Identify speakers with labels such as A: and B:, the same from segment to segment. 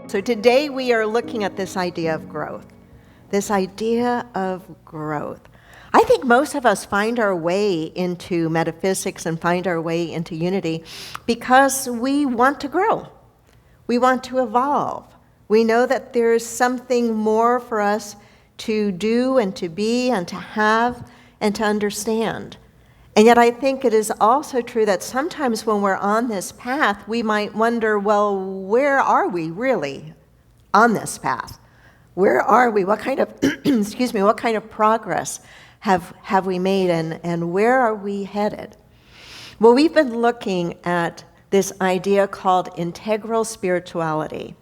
A: So today we are looking at this idea of growth. This idea of growth. I think most of us find our way into metaphysics and find our way into unity because we want to grow. We want to evolve. We know that there's something more for us to do and to be and to have and to understand. And yet I think it is also true that sometimes when we're on this path, we might wonder, well, where are we really on this path? Where are we? What kind of, what kind of progress have we made and where are we headed? Well, we've been looking at this idea called integral spirituality.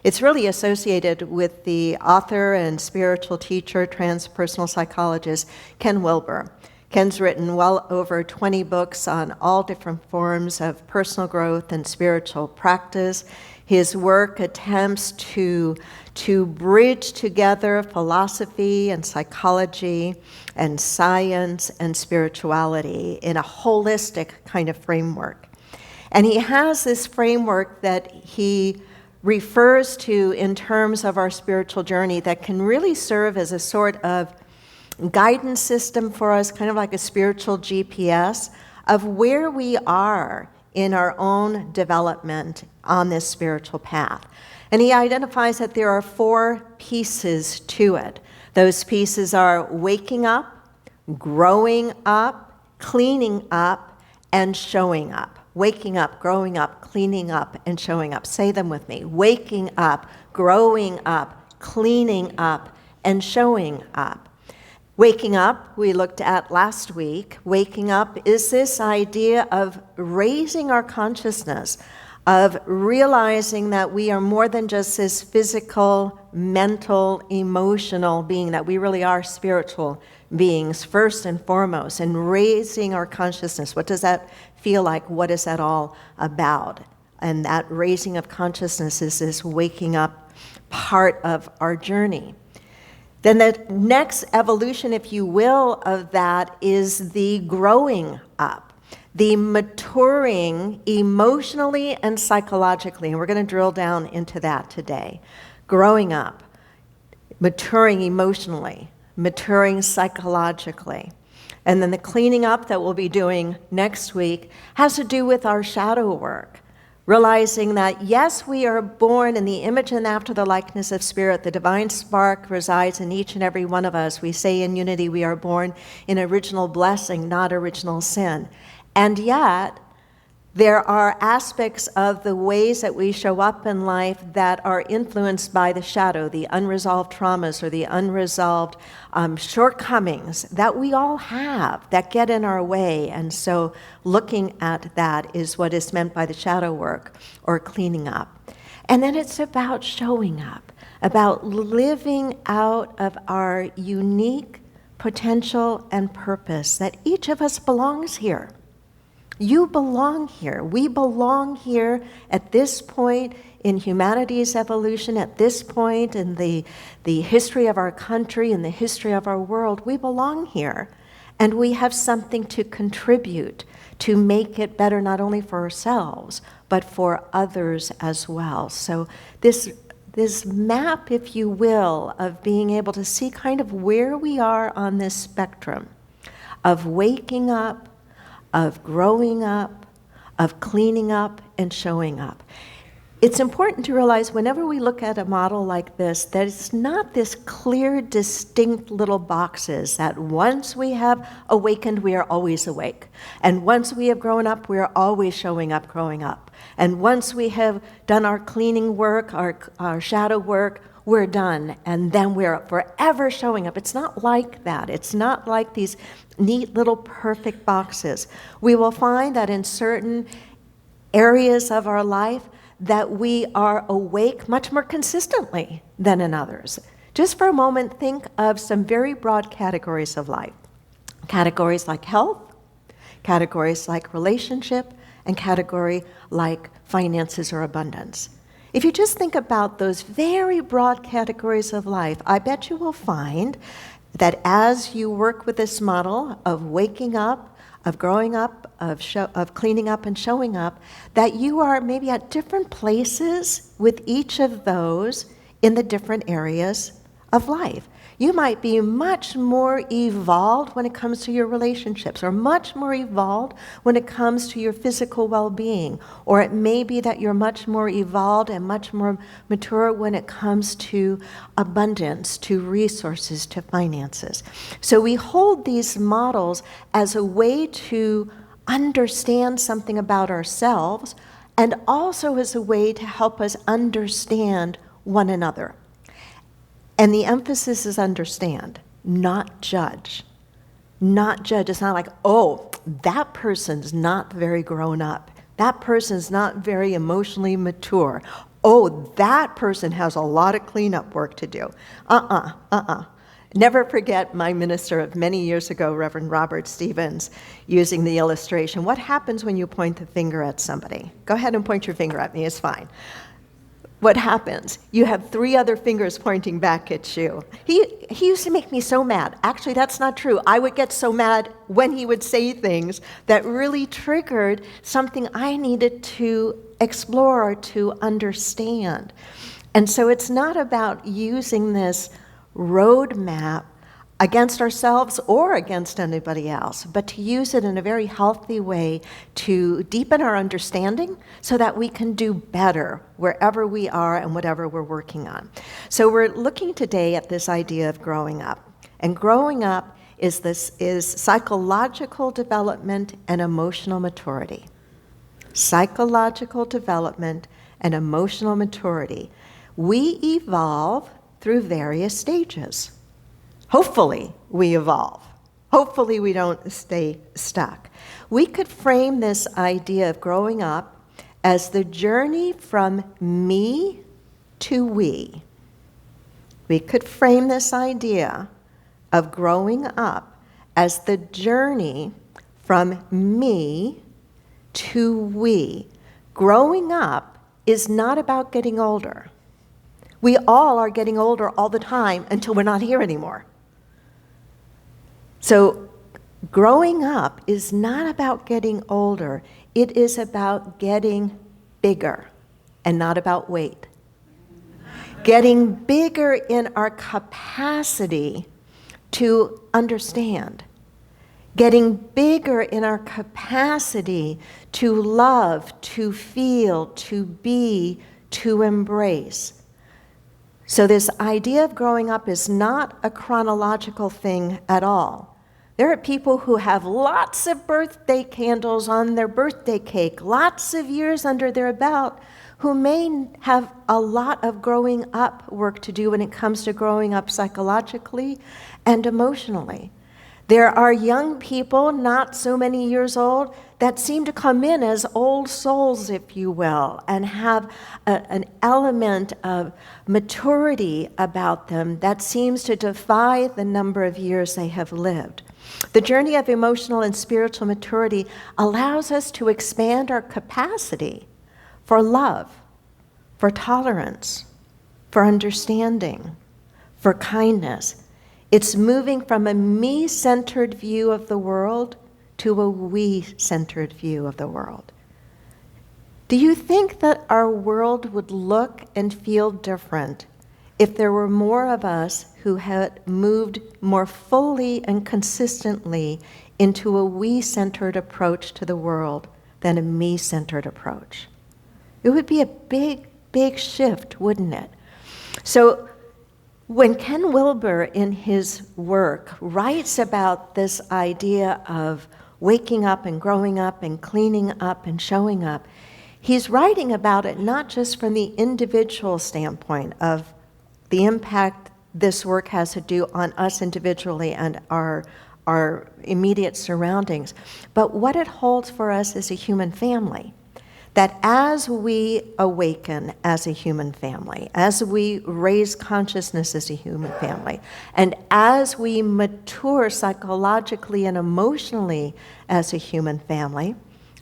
A: It's really associated with the author and spiritual teacher, transpersonal psychologist, Ken Wilber. Ken's written well over 20 books on all different forms of personal growth and spiritual practice. His work attempts to bridge together philosophy and psychology and science and spirituality in a holistic kind of framework. And he has this framework that he refers to in terms of our spiritual journey that can really serve as a sort of guidance system for us, kind of like a spiritual GPS of where we are in our own development on this spiritual path. And he identifies that there are 4 pieces to it. Those pieces are waking up, growing up, cleaning up, and showing up. Waking up, growing up, cleaning up, and showing up. Say them with me. Waking up, growing up, cleaning up, and showing up. Waking up, we looked at last week. Waking up is this idea of raising our consciousness, of realizing that we are more than just this physical, mental, emotional being, that we really are spiritual beings first and foremost, and raising our consciousness. What does that feel like? What is that all about? And that raising of consciousness is this waking up part of our journey. Then the next evolution, if you will, of that is the growing up, the maturing emotionally and psychologically. And we're going to drill down into that today. Growing up, maturing emotionally, maturing psychologically. And then the cleaning up that we'll be doing next week has to do with our shadow work. Realizing that, yes, we are born in the image and after the likeness of Spirit. The divine spark resides in each and every one of us. We say in unity we are born in original blessing, not original sin. And yet, there are aspects of the ways that we show up in life that are influenced by the shadow, the unresolved traumas or the unresolved shortcomings that we all have that get in our way. And so looking at that is what is meant by the shadow work or cleaning up. And then it's about showing up, about living out of our unique potential and purpose that each of us belongs here. You belong here. We belong here at this point in humanity's evolution, at this point in the history of our country, in the history of our world. We belong here. And we have something to contribute to make it better, not only for ourselves, but for others as well. So this map, if you will, of being able to see kind of where we are on this spectrum of waking up, of growing up, of cleaning up, and showing up. It's important to realize whenever we look at a model like this, that it's not this clear, distinct little boxes that once we have awakened, we are always awake. And once we have grown up, we are always showing up, growing up. And once we have done our cleaning work, our shadow work, we're done, and then we're forever showing up. It's not like that. It's not like these neat little perfect boxes. We will find that in certain areas of our life that we are awake much more consistently than in others. Just for a moment, think of some very broad categories of life. Categories like health, categories like relationship, and category like finances or abundance. If you just think about those very broad categories of life, I bet you will find that as you work with this model of waking up, of growing up, of cleaning up and showing up, that you are maybe at different places with each of those in the different areas of life. You might be much more evolved when it comes to your relationships, or much more evolved when it comes to your physical well-being, or it may be that you're much more evolved and much more mature when it comes to abundance, to resources, to finances. So we hold these models as a way to understand something about ourselves, and also as a way to help us understand one another. And the emphasis is understand, not judge. Not judge. It's not like, oh, that person's not very grown up. That person's not very emotionally mature. Oh, that person has a lot of cleanup work to do. Never forget my minister of many years ago, Reverend Robert Stevens, using the illustration. What happens when you point the finger at somebody? Go ahead and point your finger at me, it's fine. What happens? You have 3 other fingers pointing back at you. He used to make me so mad. Actually, that's not true. I would get so mad when he would say things that really triggered something I needed to explore or to understand. And so it's not about using this roadmap against ourselves or against anybody else, but to use it in a very healthy way to deepen our understanding so that we can do better wherever we are and whatever we're working on. So we're looking today at this idea of growing up. And growing up is psychological development and emotional maturity. Psychological development and emotional maturity. We evolve through various stages. Hopefully we evolve. Hopefully we don't stay stuck. We could frame this idea of growing up as the journey from me to we. We could frame this idea of growing up as the journey from me to we. Growing up is not about getting older. We all are getting older all the time until we're not here anymore. So growing up is not about getting older. It is about getting bigger and not about weight. Getting bigger in our capacity to understand. Getting bigger in our capacity to love, to feel, to be, to embrace. So this idea of growing up is not a chronological thing at all. There are people who have lots of birthday candles on their birthday cake, lots of years under their belt, who may have a lot of growing up work to do when it comes to growing up psychologically and emotionally. There are young people, not so many years old, that seem to come in as old souls, if you will, and have an element of maturity about them that seems to defy the number of years they have lived. The journey of emotional and spiritual maturity allows us to expand our capacity for love, for tolerance, for understanding, for kindness. It's moving from a me-centered view of the world to a we-centered view of the world. Do you think that our world would look and feel different if there were more of us who had moved more fully and consistently into a we-centered approach to the world than a me-centered approach? It would be a big, big shift, wouldn't it? So when Ken Wilber in his work writes about this idea of waking up and growing up and cleaning up and showing up, he's writing about it not just from the individual standpoint of the impact this work has to do on us individually and our immediate surroundings, but what it holds for us as a human family. That as we awaken as a human family, as we raise consciousness as a human family, and as we mature psychologically and emotionally as a human family,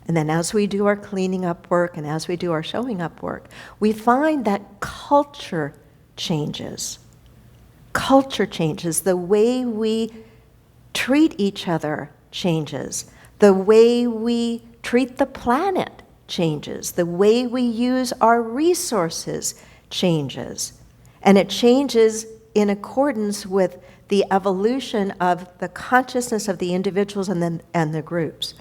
A: and then as we do our cleaning up work and as we do our showing up work, we find that culture changes. Culture changes. The way we treat each other changes. The way we treat the planet changes. The way we use our resources changes. And it changes in accordance with the evolution of the consciousness of the individuals and the groups.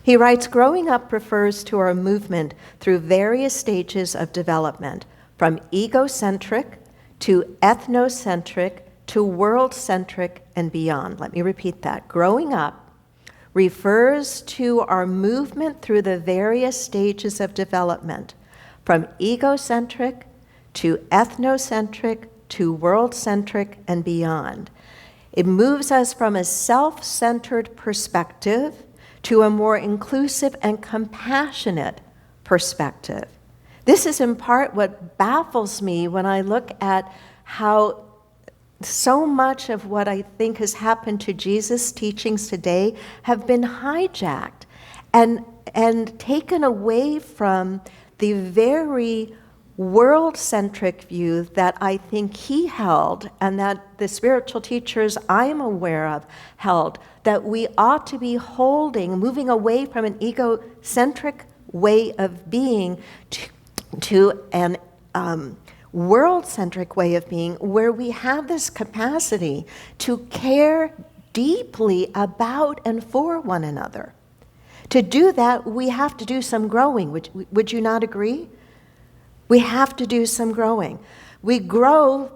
A: He writes, growing up refers to our movement through various stages of development, from egocentric to ethnocentric to world-centric and beyond. Let me repeat that. Growing up refers to our movement through the various stages of development, from egocentric to ethnocentric to world-centric and beyond. It moves us from a self-centered perspective to a more inclusive and compassionate perspective. This is in part what baffles me when I look at how so much of what I think has happened to Jesus' teachings today have been hijacked and taken away from the very world-centric view that I think he held, and that the spiritual teachers I am aware of held, that we ought to be holding, moving away from an egocentric way of being to an world-centric way of being, where we have this capacity to care deeply about and for one another. To do that, we have to do some growing. Would you not agree? We have to do some growing. We grow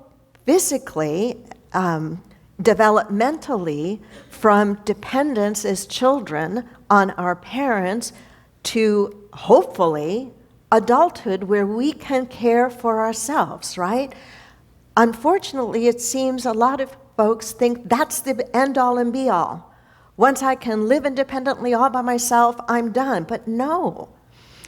A: physically, developmentally, from dependence as children on our parents to, hopefully, adulthood where we can care for ourselves, right? Unfortunately, it seems a lot of folks think that's the end-all and be-all. Once I can live independently all by myself, I'm done. But no.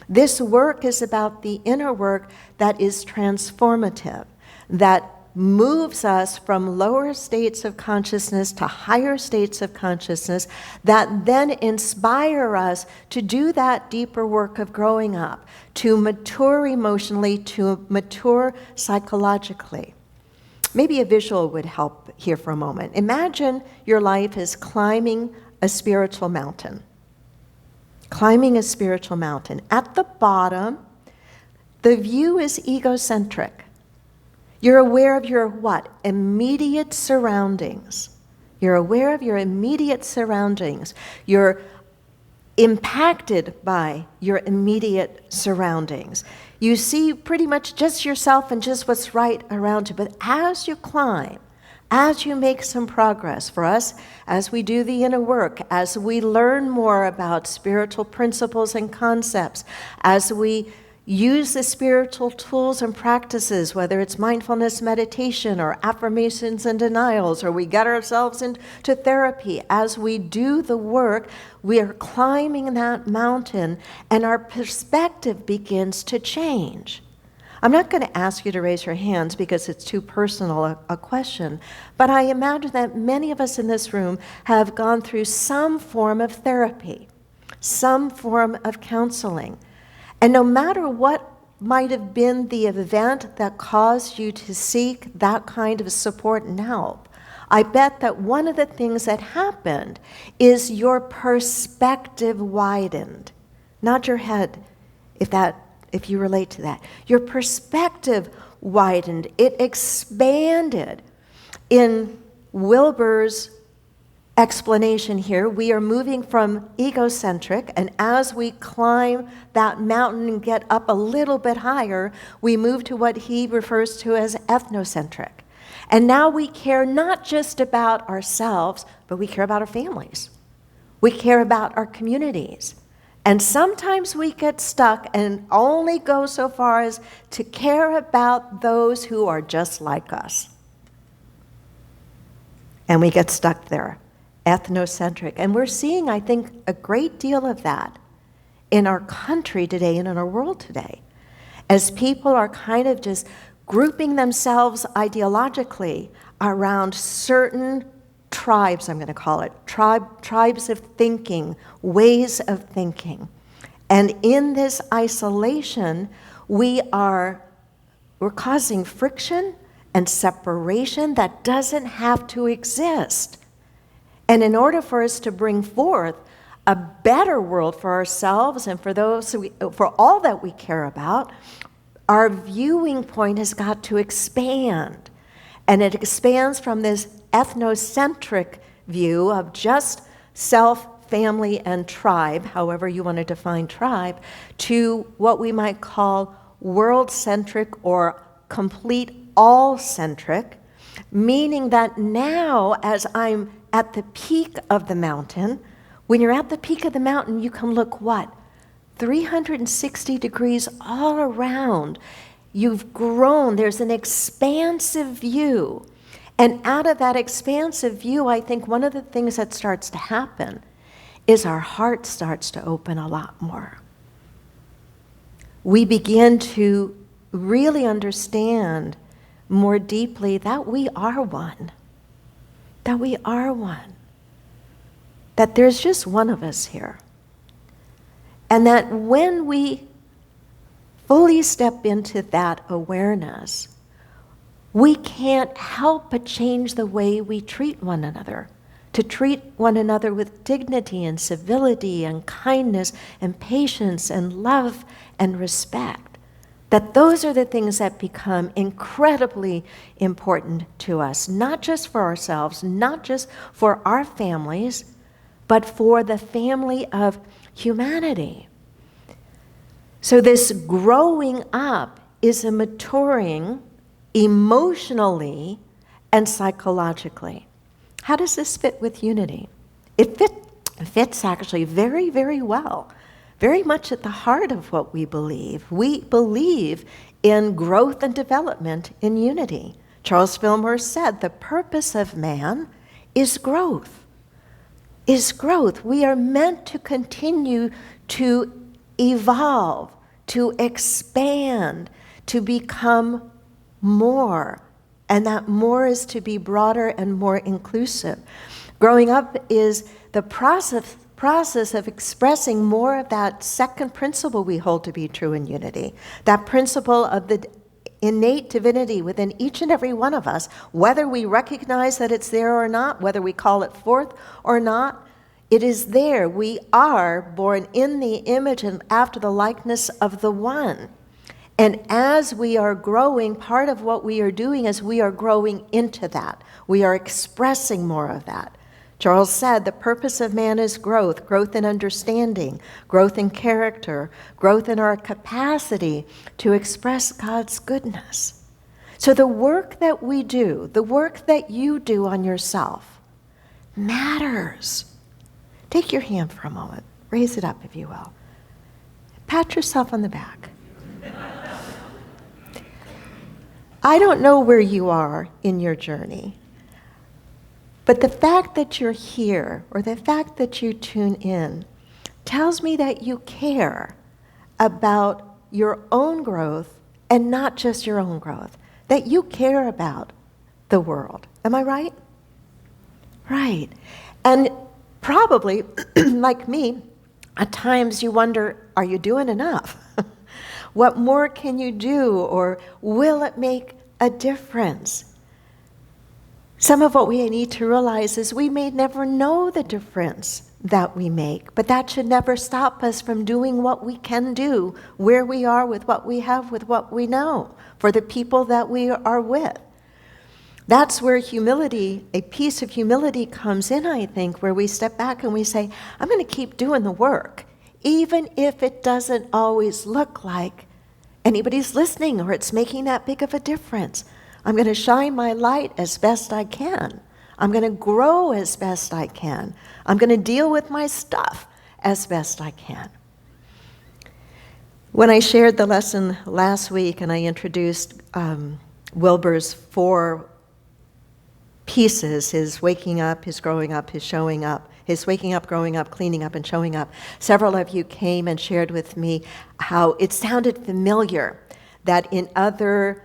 A: This work is about the inner work that is transformative, that moves us from lower states of consciousness to higher states of consciousness, that then inspire us to do that deeper work of growing up, to mature emotionally, to mature psychologically. Maybe a visual would help here for a moment. Imagine your life is climbing a spiritual mountain. Climbing a spiritual mountain. At the bottom, the view is egocentric. You're aware of your what? Immediate surroundings. You're aware of your immediate surroundings. You're impacted by your immediate surroundings. You see pretty much just yourself and just what's right around you. But as you climb, as you make some progress, for us, as we do the inner work, as we learn more about spiritual principles and concepts, as we use the spiritual tools and practices, whether it's mindfulness meditation or affirmations and denials, or we get ourselves into therapy, as we do the work, we are climbing that mountain and our perspective begins to change. I'm not going to ask you to raise your hands because it's too personal a question, but I imagine that many of us in this room have gone through some form of therapy, some form of counseling. And no matter what might have been the event that caused you to seek that kind of support and help, I bet that one of the things that happened is your perspective widened, not your head, if you relate to that. Your perspective widened. It expanded. In Wilber's explanation here, we are moving from egocentric, and as we climb that mountain and get up a little bit higher, we move to what he refers to as ethnocentric. And now we care not just about ourselves, but we care about our families. We care about our communities. And sometimes we get stuck and only go so far as to care about those who are just like us. And we get stuck there, ethnocentric. And we're seeing, I think, a great deal of that in our country today and in our world today, as people are kind of just grouping themselves ideologically around certain tribes, I'm going to call it, tribes of thinking, ways of thinking. And in this isolation, we're causing friction and separation that doesn't have to exist. And in order for us to bring forth a better world for ourselves and for for all that we care about, our viewing point has got to expand. And it expands from this ethnocentric view of just self, family, and tribe, however you want to define tribe, to what we might call world-centric or complete all-centric, meaning that now, as I'm at the peak of the mountain, when you're at the peak of the mountain, you can look what? 360 degrees all around. You've grown. There's an expansive view. And out of that expansive view, I think one of the things that starts to happen is our heart starts to open a lot more. We begin to really understand more deeply that we are one. That we are one. That there's just one of us here. And that when we fully step into that awareness, we can't help but change the way we treat one another. To treat one another with dignity and civility and kindness and patience and love and respect. That those are the things that become incredibly important to us, not just for ourselves, not just for our families, but for the family of humanity. So this growing up is a maturing emotionally and psychologically. How does this fit with unity? It fits actually very, very well, very much at the heart of what we believe. We believe in growth and development in unity. Charles Wilber said the purpose of man is growth. We are meant to continue to evolve, to expand, to become more. And that more is to be broader and more inclusive. Growing up is the process of expressing more of that second principle we hold to be true in unity. That principle of the innate divinity within each and every one of us, whether we recognize that it's there or not, whether we call it forth or not, it is there. We are born in the image and after the likeness of the One. And as we are growing, part of what we are doing is we are growing into that. We are expressing more of that. Charles said the purpose of man is growth, growth in understanding, growth in character, growth in our capacity to express God's goodness. So the work that we do, the work that you do on yourself, matters. Take your hand for a moment. Raise it up, if you will. Pat yourself on the back. I don't know where you are in your journey, but the fact that you're here or the fact that you tune in tells me that you care about your own growth and not just your own growth, that you care about the world. Am I right? Right. And probably, like me, at times you wonder, are you doing enough? What more can you do, or will it make a difference? Some of what we need to realize is we may never know the difference that we make, but that should never stop us from doing what we can do, where we are, with what we have, with what we know, for the people that we are with. That's where humility, a piece of humility comes in, I think, where we step back and we say, I'm going to keep doing the work, even if it doesn't always look like anybody's listening or it's making that big of a difference. I'm going to shine my light as best I can. I'm going to grow as best I can. I'm going to deal with my stuff as best I can. When I shared the lesson last week and I introduced Wilber's 4 pieces, his waking up, his growing up, his showing up, his waking up, growing up, cleaning up, and showing up. Several of you came and shared with me how it sounded familiar, that in other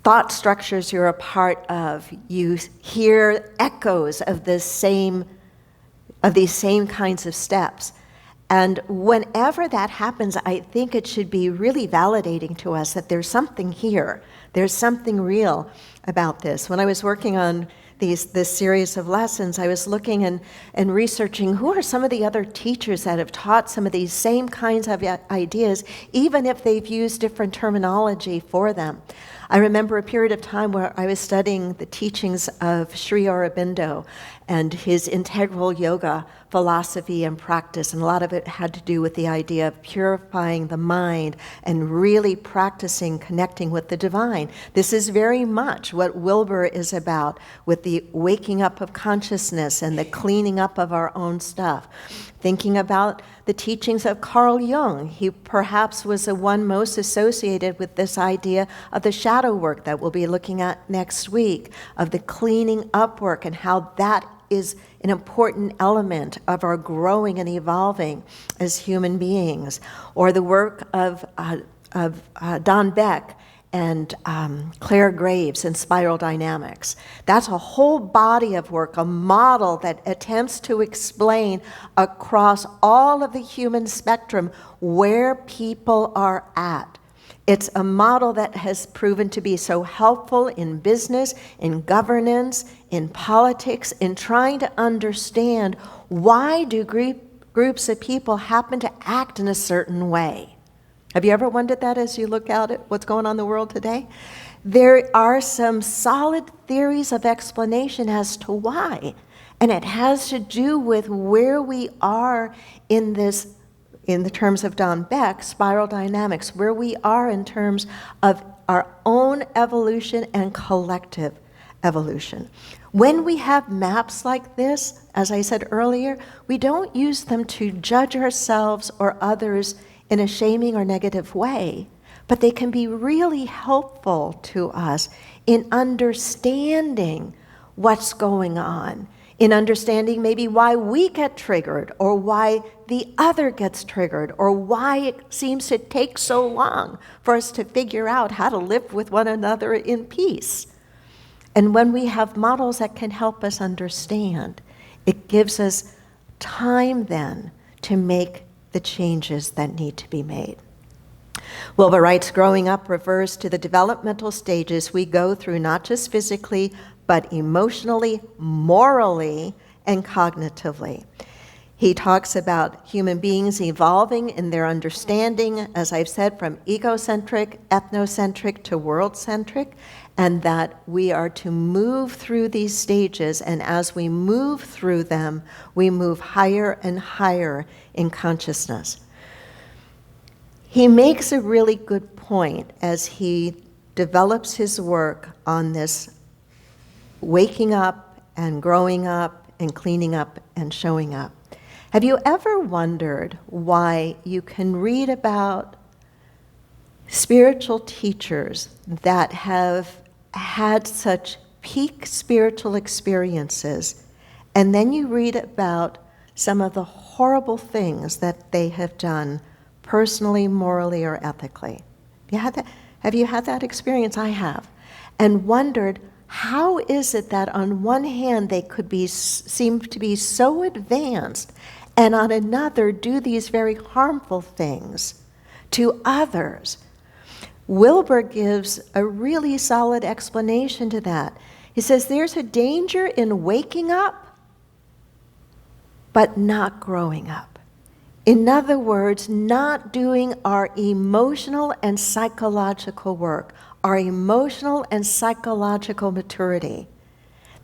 A: thought structures you're a part of, you hear echoes of these same kinds of steps. And whenever that happens, I think it should be really validating to us that there's something here. There's something real about this. When I was working on this series of lessons, I was looking and researching who are some of the other teachers that have taught some of these same kinds of ideas, even if they've used different terminology for them. I remember a period of time where I was studying the teachings of Sri Aurobindo and his integral yoga philosophy and practice, and a lot of it had to do with the idea of purifying the mind and really practicing connecting with the divine. This is very much what Wilber is about, with the waking up of consciousness and the cleaning up of our own stuff. Thinking about the teachings of Carl Jung, he perhaps was the one most associated with this idea of the shadow work that we'll be looking at next week, of the cleaning up work and how that is an important element of our growing and evolving as human beings. Or the work of Don Beck and Claire Graves in spiral dynamics. That's a whole body of work, a model that attempts to explain across all of the human spectrum where people are at. It's a model that has proven to be so helpful in business, in governance, in politics, in trying to understand why do groups of people happen to act in a certain way. Have you ever wondered that as you look out at what's going on in the world today? There are some solid theories of explanation as to why, and it has to do with where we are in this, in the terms of Don Beck, spiral dynamics, where we are in terms of our own evolution and collective evolution. When we have maps like this, as I said earlier, we don't use them to judge ourselves or others in a shaming or negative way, but they can be really helpful to us in understanding what's going on, in understanding maybe why we get triggered or why the other gets triggered or why it seems to take so long for us to figure out how to live with one another in peace. And when we have models that can help us understand, it gives us time then to make the changes that need to be made. Wilber writes, growing up refers to the developmental stages we go through, not just physically, but emotionally, morally, and cognitively. He talks about human beings evolving in their understanding, as I've said, from egocentric, ethnocentric to world-centric, and that we are to move through these stages, and as we move through them, we move higher and higher in consciousness. He makes a really good point as he develops his work on this waking up and growing up and cleaning up and showing up. Have you ever wondered why you can read about spiritual teachers that have had such peak spiritual experiences, and then you read about some of the horrible things that they have done personally, morally, or ethically? Have you had that experience? I have. And wondered, how is it that on one hand they could seem to be so advanced, and on another do these very harmful things to others? Wilber gives a really solid explanation to that. He says there's a danger in waking up, but not growing up. In other words, not doing our emotional and psychological work, our emotional and psychological maturity.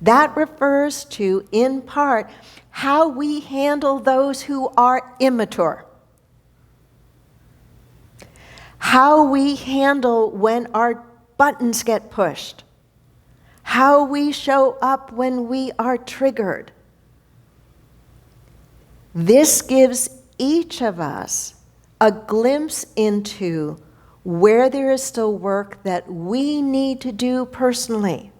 A: That refers to, in part, how we handle those who are immature. How we handle when our buttons get pushed. How we show up when we are triggered. This gives each of us a glimpse into where there is still work that we need to do personally.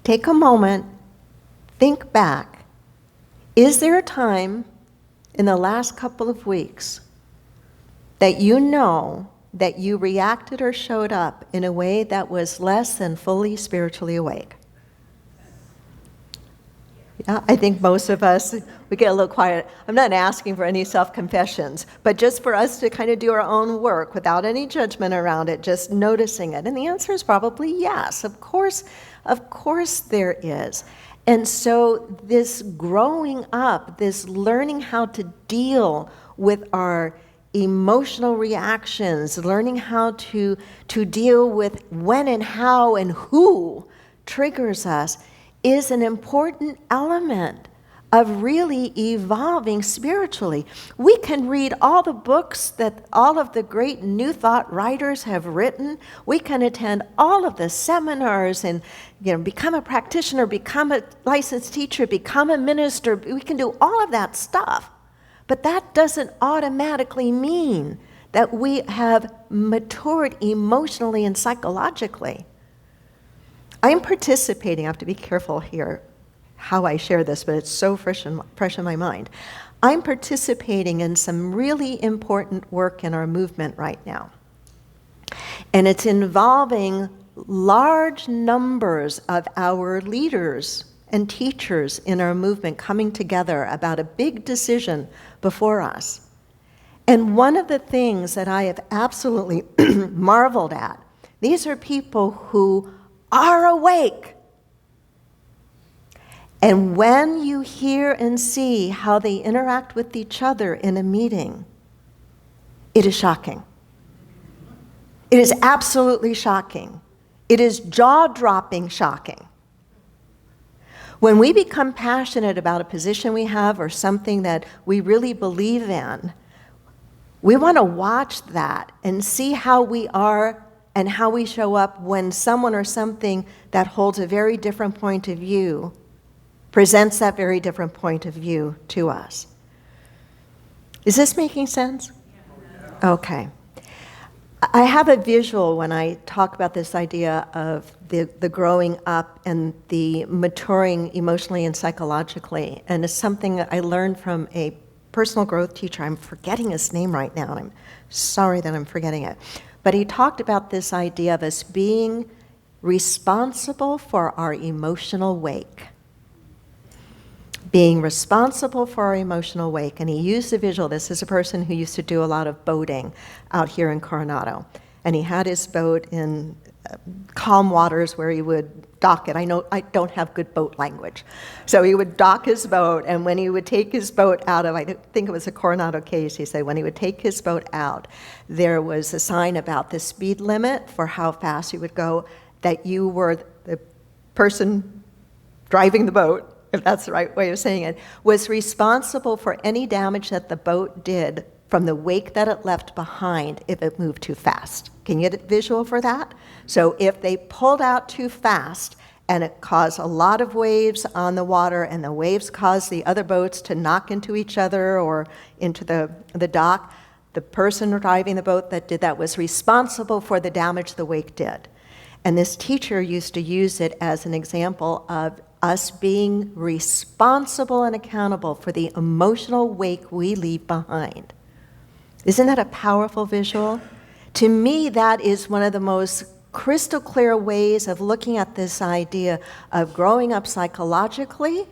A: Take a moment, think back. Is there a time in the last couple of weeks that you know that you reacted or showed up in a way that was less than fully spiritually awake? I think most of us, we get a little quiet. I'm not asking for any self-confessions, but just for us to kind of do our own work without any judgment around it, just noticing it. And the answer is probably yes. Of course there is. And so this growing up, this learning how to deal with our emotional reactions, learning how to deal with when and how and who triggers us is an important element of really evolving spiritually. We can read all the books that all of the great New Thought writers have written. We can attend all of the seminars and become a practitioner, become a licensed teacher, become a minister. We can do all of that stuff. But that doesn't automatically mean that we have matured emotionally and psychologically. I'm participating, I have to be careful here how I share this, but it's so fresh in my mind. I'm participating in some really important work in our movement right now. And it's involving large numbers of our leaders and teachers in our movement coming together about a big decision before us. And one of the things that I have absolutely marveled at, these are people who are awake. And when you hear and see how they interact with each other in a meeting, it is shocking. It is absolutely shocking. It is jaw-dropping shocking. When we become passionate about a position we have or something that we really believe in, we want to watch that and see how we are and how we show up when someone or something that holds a very different point of view presents that very different point of view to us. Is this making sense? Okay. I have a visual when I talk about this idea of the growing up and the maturing emotionally and psychologically. And it's something that I learned from a personal growth teacher. I'm forgetting his name right now, and I'm sorry that I'm forgetting it. But he talked about this idea of us being responsible for our emotional wake. Being responsible for our emotional wake. And he used the visual. This is a person who used to do a lot of boating out here in Coronado. And he had his boat in calm waters where he would dock it. I know I don't have good boat language. So he would dock his boat, and when he would take his boat out of, I think it was a Coronado case, he said when he would take his boat out, there was a sign about the speed limit for how fast he would go, that you were the person driving the boat, if that's the right way of saying it, was responsible for any damage that the boat did from the wake that it left behind if it moved too fast. Can you get a visual for that? So if they pulled out too fast and it caused a lot of waves on the water and the waves caused the other boats to knock into each other or into the dock, the person driving the boat that did that was responsible for the damage the wake did. And this teacher used to use it as an example of us being responsible and accountable for the emotional wake we leave behind. Isn't that a powerful visual? To me, that is one of the most crystal clear ways of looking at this idea of growing up psychologically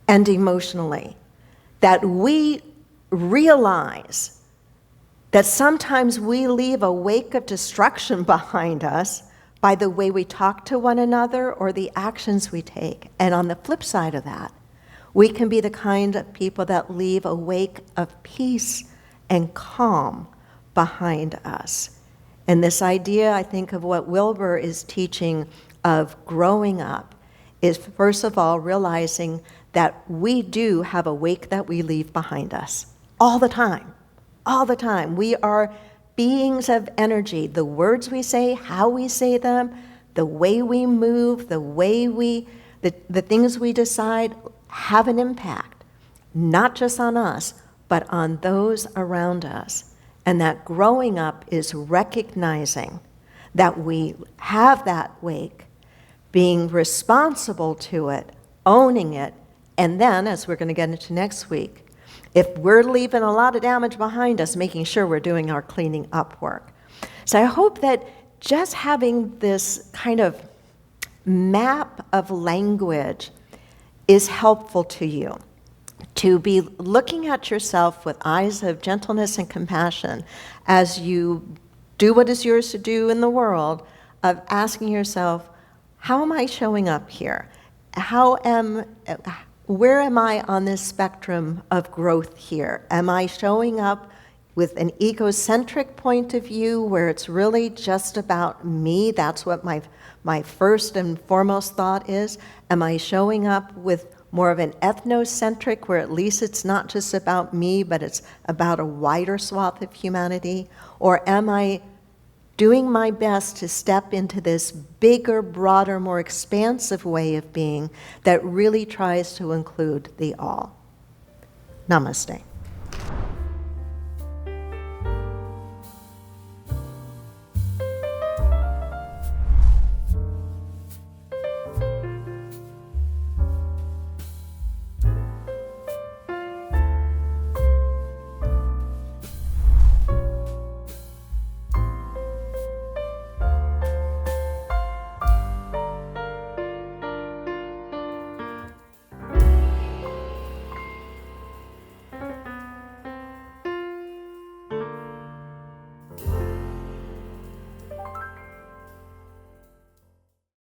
A: and emotionally. That we realize that sometimes we leave a wake of destruction behind us by the way we talk to one another or the actions we take. And on the flip side of that, we can be the kind of people that leave a wake of peace and calm behind us. And this idea, I think, of what Wilber is teaching of growing up is, first of all, realizing that we do have a wake that we leave behind us all the time. All the time. We are beings of energy. The words we say, how we say them, the way we move, the things we decide have an impact, not just on us, but on those around us. And that growing up is recognizing that we have that wake, being responsible to it, owning it, and then, as we're going to get into next week, if we're leaving a lot of damage behind us, making sure we're doing our cleaning up work. So I hope that just having this kind of map of language is helpful to you. To be looking at yourself with eyes of gentleness and compassion as you do what is yours to do in the world, of asking yourself, how am I showing up here? Where am I on this spectrum of growth here? Am I showing up with an egocentric point of view where it's really just about me? That's what my first and foremost thought is. Am I showing up with more of an ethnocentric where at least it's not just about me, but it's about a wider swath of humanity? Or am I doing my best to step into this bigger, broader, more expansive way of being that really tries to include the all? Namaste.